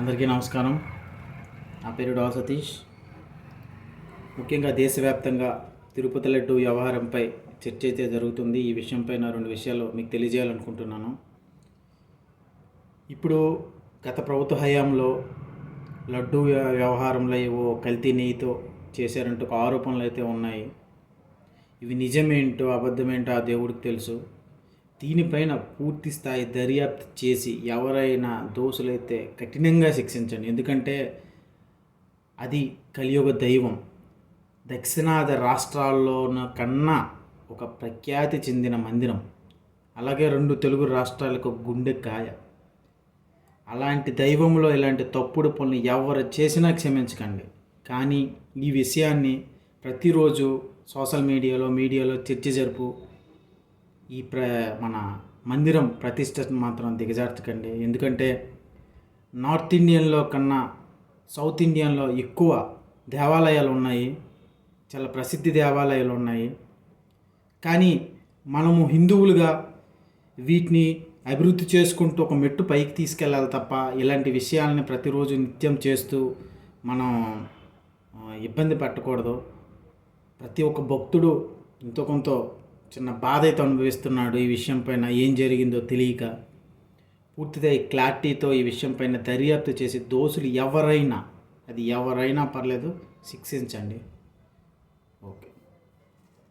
అందరికీ నమస్కారం. నా పేరు డా సతీష్. ముఖ్యంగా దేశవ్యాప్తంగా తిరుపతి లడ్డు వ్యవహారంపై చర్చ అయితే జరుగుతుంది. ఈ విషయంపై నా 2 విషయాలు మీకు తెలియజేయాలనుకుంటున్నాను. ఇప్పుడు గత ప్రభుత్వ హయాంలో లడ్డు వ్యవహారంలో ఏవో కల్తీ నెయ్యితో చేశారంటూ ఒక ఆరోపణలు అయితే ఉన్నాయి. ఇవి నిజమేంటో అబద్ధమేంటో ఆ దేవుడికి తెలుసు. దీనిపైన పూర్తి స్థాయి దర్యాప్తు చేసి ఎవరైనా దోషులైతే కఠినంగా శిక్షించండి. ఎందుకంటే అది కలియుగ దైవం. దక్షిణాది రాష్ట్రాల్లోన కన్నా ఒక ప్రఖ్యాతి చెందిన మందిరం, అలాగే 2 తెలుగు రాష్ట్రాలకు గుండె కాయ. అలాంటి దైవంలో ఇలాంటి తప్పుడు పనులు ఎవరు చేసినా క్షమించకండి. కానీ ఈ విషయాన్ని ప్రతిరోజు సోషల్ మీడియాలో చర్చ జరుపు మన మందిరం ప్రతిష్టను మాత్రం దిగజార్చకండి. ఎందుకంటే నార్త్ ఇండియన్లో కన్నా సౌత్ ఇండియన్లో ఎక్కువ దేవాలయాలు ఉన్నాయి, చాలా ప్రసిద్ధి దేవాలయాలు ఉన్నాయి. కానీ మనము హిందువులుగా వీటిని అభివృద్ధి చేసుకుంటూ ఒక మెట్టు పైకి తీసుకెళ్ళాలి తప్ప ఇలాంటి విషయాలని ప్రతిరోజు నిత్యం చేస్తూ మనం ఇబ్బంది పెట్టకూడదు. ప్రతి ఒక్క భక్తుడు ఎంతో కొంత చిన్న బాధ అయితే అనుభవిస్తున్నాడు. ఈ విషయం పైన ఏం జరిగిందో తెలియక పూర్తిగా ఈ క్లారిటీతో ఈ విషయం పైన దర్యాప్తు చేసి దోషులు ఎవరైనా పర్లేదు శిక్షించండి.